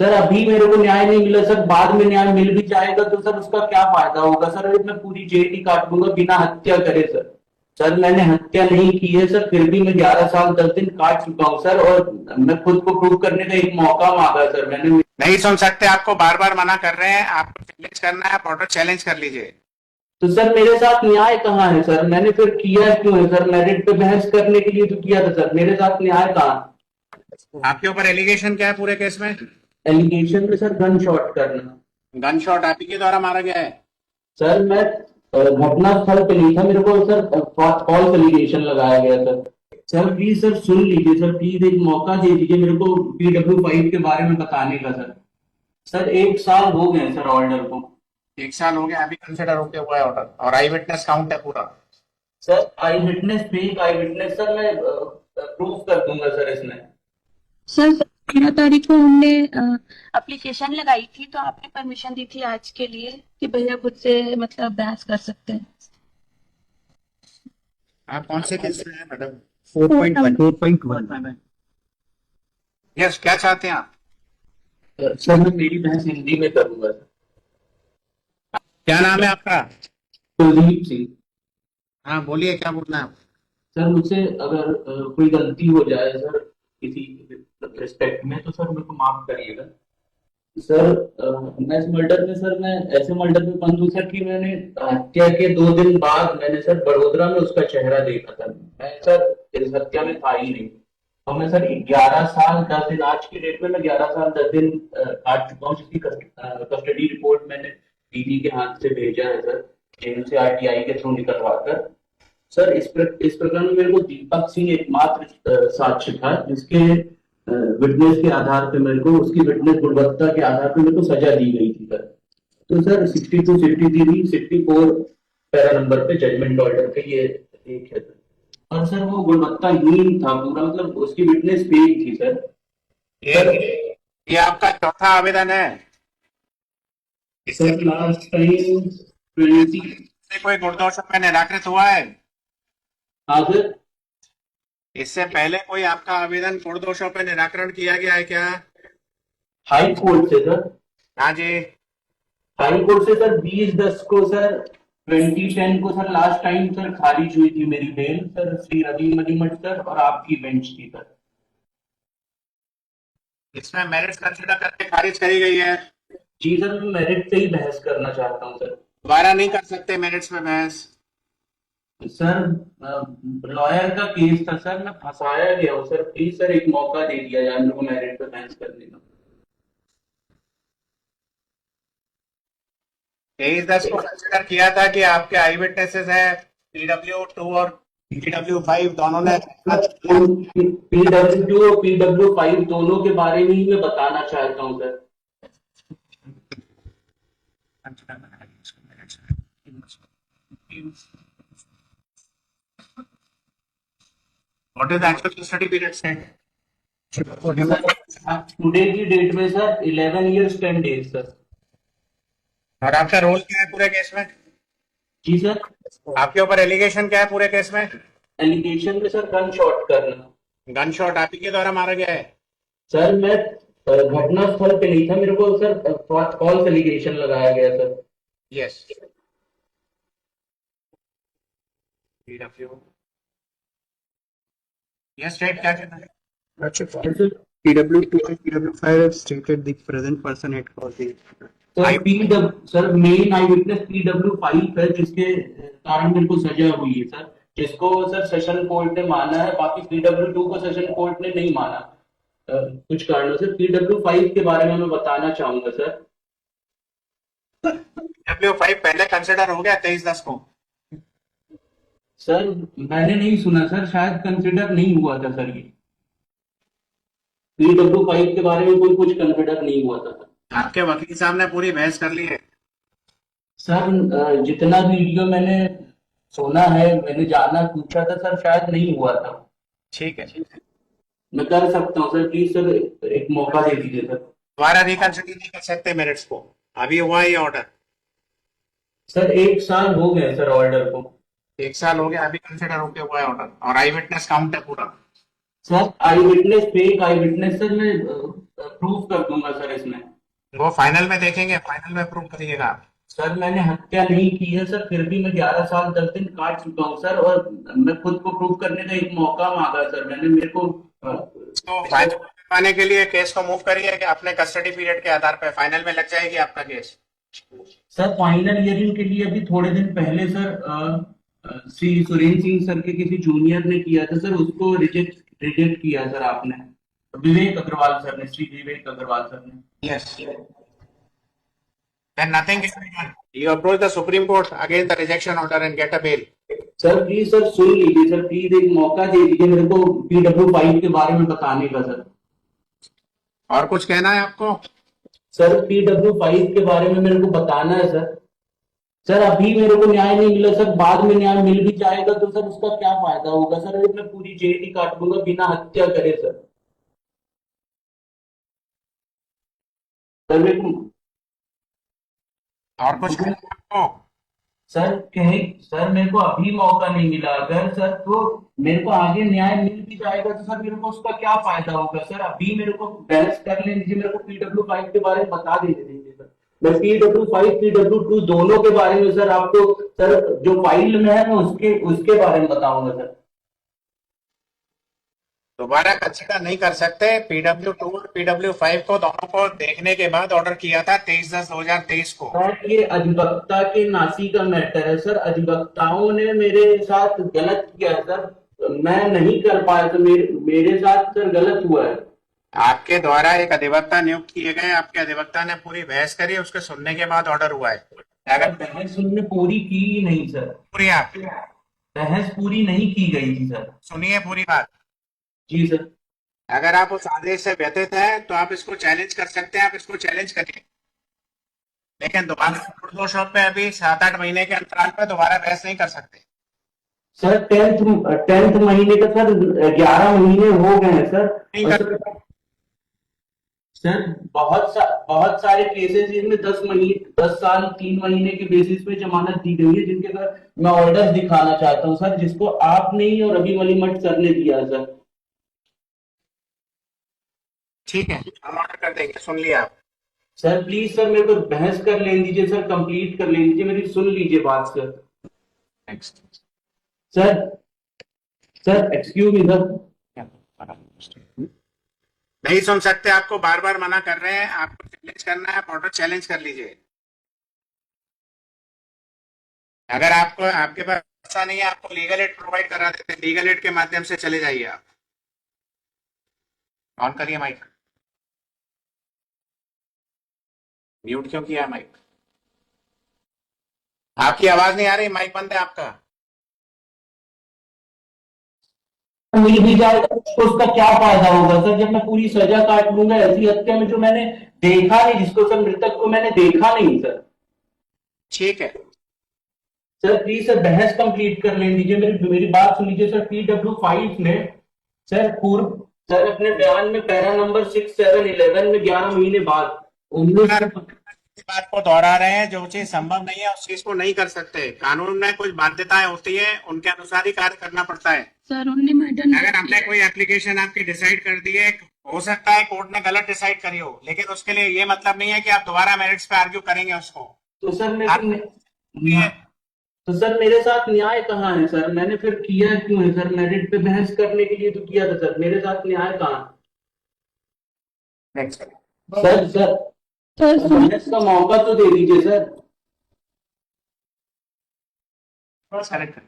Sir अभी मेरे को न्याय नहीं मिला सर, बाद में न्याय मिल भी जाएगा तो सर उसका क्या फायदा होगा सर, मैं पूरी जेल ही काट लूंगा बिना हत्या करे सर। सर मैंने हत्या नहीं की है सर, फिर भी मैं 11 साल 10 दिन काट चुका हूँ सर, और मैं खुद को प्रूव करने का एक मौका मांगा सर मैंने। नहीं सुन सकते, आपको बार बार मना कर रहे हैं। आपको चैलेंज करना है, आप ऑर्डर चैलेंज कर लीजिए। तो सर मेरे साथ न्याय कहाँ है सर, मैंने फिर किया क्यों है सर, मेरिट पे बहस करने के लिए तो किया था सर, मेरे साथ न्याय कहाँ। आपके ऊपर एलिगेशन क्या है पूरे केस में? एलिगेशन में सर गन शॉट करना। गन शॉट आप ही के द्वारा मारा गया है? सर मैं घटना स्थल पे नहीं था, मेरे को सर फॉल्स एलिगेशन लगाया गया सर। सर प्लीज सर सुन लीजिए सर, प्लीज एक मौका दे दीजिए मेरे को PW5 के बारे में बताने का सर। सर 1 साल हो गए सर ऑर्डर को। 1 साल हो गया, अभी कंसिडर होके हुआ है ऑर्डर, और आई विटनेस काउंट है पूरा। Sir I witness, fake I witness sir, मैं प्रूफ कर दूंगा सर इसमें। सर 13 तारीख को हमने एप्लीकेशन लगाई थी, तो आपने परमिशन दी थी आज के लिए कि भैया खुद से मतलब बहस कर सकते हैं। आप कौन से केस में हैं मैडम? 4.1। यस, क्या चाहते हैं आप? सर मैं मेरी बहस हिंदी में करूंगा सर। क्या नाम है आपका? कुलदीप सिंह। हाँ बोलिए, क्या बोलना है आप? सर मुझसे अगर कोई गलती हो जाए सर किसी रिस्पेक्ट में तो सर मेरे को माफ करिएगा सर। मैं इस मर्डर में सर, मैं ऐसे मर्डर में बंद हूँ सर कि मैंने हत्या के 2 दिन बाद मैंने सर बड़ोदरा में उसका चेहरा देखा था, मैं सर इस हत्या में था ही नहीं। और मैं सर 11 साल 10 दिन, आज की डेट में मैं 11 साल 10 दिन काट चुका हूँ, जिसकी कस्टडी रिपोर्ट मैंने दीदी के हाथ से भेजा है सर, जेल से RTI के थ्रू निकलवा कर। सर इस प्रकरण में मेरे को दीपक सिंह एकमात्र साक्ष्य था, जिसके विटनेस के आधार पे मेरे को, उसकी विटनेस गुणवत्ता के आधार पे मेरे को सजा दी गई थी सर। तो सर 62 63 64 पैरा नंबर पे जजमेंट ऑर्डर पे ये एक है सर। और सर वो गुणवत्ताहीन था पूरा, मतलब उसकी विटनेस फेक थी सर। सर ये आपका चौथा आवेदन है। इससे सर लास्ट टाइम 20। कोई गुणदोषों में निराकृत हुआ है? हाँ सर। इससे पहले कोई आपका आवेदन गुण दोषों पर निराकरण किया गया है क्या? हाई कोर्ट से सर। हाँ जी। हाई कोर्ट से सर 20/10 को सर, 2010 को सर लास्ट टाइम सर खारिज हुई थी मेरी bail sir, Shri Ravi Malimath sir और आपकी बेंच थी सर। इसमें मेरिट कंसिडर करके खारिज करी गई है। जी सर मैं मेरिट पे ही बहस करना चाहता हूँ सर। दोबारा नहीं कर सकते मेरिट्स में बहस। सर लॉयर का केस था सर, मैं फंसाया गया हूँ सर, प्लीज सर एक मौका दे दिया जाए मेरे को मेरिट पे बहस करने का। 23/10 को कंसिडर किया था कि आपके आई विटनेसेस है PW2 और PW5 दोनों ने। PW2 और PW5 दोनों के बारे में ही मैं बताना चाहता हूँ sir. What is the actual custody period set? Today की डेट में सर 11 years 10 days सर। और आपका रोल क्या है पूरे केस में? जी सर। आपके ऊपर एलिगेशन क्या है पूरे केस में? एलिगेशन में सर गन शॉट करना। गन शॉट आप ही के द्वारा मारा गया है? सर मैं घटना स्थल पे नहीं था, मेरे को सर फॉल्स एलिगेशन लगाया गया sir. Yes. PW yes, state क्या कहना है? PW2 and PW5 have stated the present person had caused the. Sir main I witness PW5 है, जिसके कारण मेरे को सजा हुई है सर, जिसको सर सेशन कोर्ट ने माना है, बाकी PW2 को सेशन कोर्ट ने नहीं माना कुछ कारणों से। PW5 के बारे में मैं बताना चाहूंगा सर। PW5 पहले कंसिडर हो गया 23/10 को। सर मैंने नहीं सुना सर, शायद कंसिडर नहीं हुआ था सर, ये PW5 के बारे में कोई कुछ कंसिडर नहीं हुआ था सर। आपके वकील साहब ने पूरी बहस कर ली है। सर जितना वीडियो मैंने सुना है, मैंने जाना पूछा था सर, शायद नहीं हुआ था। ठीक है, मैं कर सकता हूँ सर, प्लीज सर एक मौका दे दीजिए सर। दोबारा रिकंसिडर नहीं कर सकते मेरिट्स को, अभी हुआ ये ऑर्डर। सर 1 साल हो गए सर ऑर्डर को। 1 साल हो गया, अभी कंसिडर होके हुआ है ऑर्डर, और आई विटनेस काउंट है पूरा। Sir I witness, fake I witness sir मैं प्रूफ कर दूंगा सर इसमें। वो फाइनल में देखेंगे, फाइनल में प्रूव करिएगा आप। सर मैंने हत्या नहीं की है सर, फिर भी मैं 11 साल 10 दिन काट चुका हूँ सर, और मैं खुद को प्रूव करने का एक मौका मांगा सर मैंने, मेरे को तो फाइनल पाने के लिए केस को मूव करिए कि अपने कस्टडी पीरियड के आधार पर फाइनल में लग जाएगी आपका केस। सर फाइनल हियरिंग के लिए अभी थोड़े दिन पहले सर श्री सुरेंद्र सिंह सर के किसी जूनियर ने किया था सर, उसको रिजेक्ट किया सर आपने, विवेक अग्रवाल सर ने, श्री विवेक अग्रवाल सर ने। Yes. Then nothing can be done. You approach the Supreme Court against the rejection order and get a bail. Sir please sir सुन लीजिए सर, प्लीज एक मौका दे दीजिए मेरे को PW5 के बारे में बताने का सर। और कुछ कहना है आपको? सर PW5 के बारे में मेरे को बताना है सर। सर अभी मेरे को न्याय नहीं मिला सर, बाद में न्याय मिल भी जाएगा तो सर उसका क्या फायदा होगा सर, मैं पूरी जेल ही काट दूंगा बिना हत्या करे सर। सर मेरे को और कुछ कहना है आपको? सर मेरे को अभी मौका नहीं मिला, अगर सर तो मेरे को आगे न्याय मिल भी जाएगा तो सर मेरे को उसका क्या फायदा होगा सर, अभी मेरे को बहस कर लेने दीजिए, मेरे को PW5 के बारे में बता दीजिए सर। मैं PW5 PW2 दोनों के बारे में सर आपको सर जो फाइल में है मैं उसके बारे में बताऊंगा सर। दोबारा कंसिडर नहीं कर सकते। PW2 और PW5 को दोनों को देखने के बाद ऑर्डर किया था 23/10/2023 को। सर ये अधिवक्ता के नासी का मैटर है सर, अधिवक्ताओं ने मेरे साथ गलत किया है सर, मैं नहीं कर पाया तो मेरे साथ सर गलत हुआ है। आपके द्वारा एक अधिवक्ता नियुक्त किए गए, आपके अधिवक्ता ने पूरी बहस करी, उसके सुनने के बाद ऑर्डर हुआ है। अगर बहस उनने पूरी की ही नहीं सर, पूरी आप बहस पूरी नहीं की गई थी सर। सुनिए पूरी बात। जी सर। अगर आप उस आदेश से व्यथित है तो आप इसको चैलेंज कर सकते हैं, आप इसको चैलेंज करिए, लेकिन दोबारा दोषों पे अभी 7-8 महीने के अंतराल पे दोबारा बहस नहीं कर सकते। सर 10th महीने का सर 11 महीने हो गए हैं सर। नहीं और कर सर बहुत सारे केसेस जिनमें 10 साल 3 महीने के बेसिस पे जमानत दी गई है, जिनके सर मैं ऑर्डर दिखाना चाहता हूं सर, जिसको आपने ही और अभी मलिमठ सर ने दिया सर। ठीक है, हम ऑर्डर कर देंगे, सुन लिया आप। सर प्लीज सर मेरे को बहस कर लेने दीजिए सर, कंप्लीट कर लेने दीजिए, मेरी सुन लीजिए बात sir. Next sir excuse me sir. नहीं सुन सकते, आपको बार बार मना कर रहे हैं, आपको चैलेंज करना है, आप ऑर्डर चैलेंज कर लीजिए। अगर आपको आपके पास ऐसा नहीं है, आपको लीगल एड प्रोवाइड करा देते हैं, लीगल एड के माध्यम से चले जाइए आप। ऑन करिए माइक। म्यूट क्यों किया माइक? आपकी आवाज नहीं आ रही, माइक बंद है आपका। मिल भी जाएगा तो उसका क्या फायदा होगा सर, जब मैं पूरी सजा काट लूंगा ऐसी हत्या में जो मैंने देखा नहीं, जिसको सर मृतक को मैंने देखा नहीं सर। ठीक है सर प्लीज सर बहस कंप्लीट कर लेने दीजिए, मेरी बात सुन लीजिए सर। PW5 ने सर पूर्व सर अपने बयान में पैरा नंबर 6, 7, 11 में 11 महीने बाद 19 बात को दोहरा रहे हैं। जो चीज संभव नहीं है उस चीज को नहीं कर सकते। कानून में कुछ बाध्यताएं होती है, उनके अनुसार ही कार्य करना पड़ता है। सर उनने मैडम अगर हमने कोई एप्लीकेशन आपकी डिसाइड कर दी है, हो सकता है कोर्ट ने गलत डिसाइड करी हो, लेकिन उसके लिए ये मतलब नहीं है कि आप दोबारा मेरिट्स पे आर्ग्यू करेंगे उसको। तो सर मेरे साथ न्याय कहाँ है सर, मैंने फिर किया क्यों है सर, मेरिट पे बहस करने के लिए तो किया था सर, मेरे साथ न्याय कहाँ? सर बहस का मौका तो दे दीजिए सर। करेक्ट।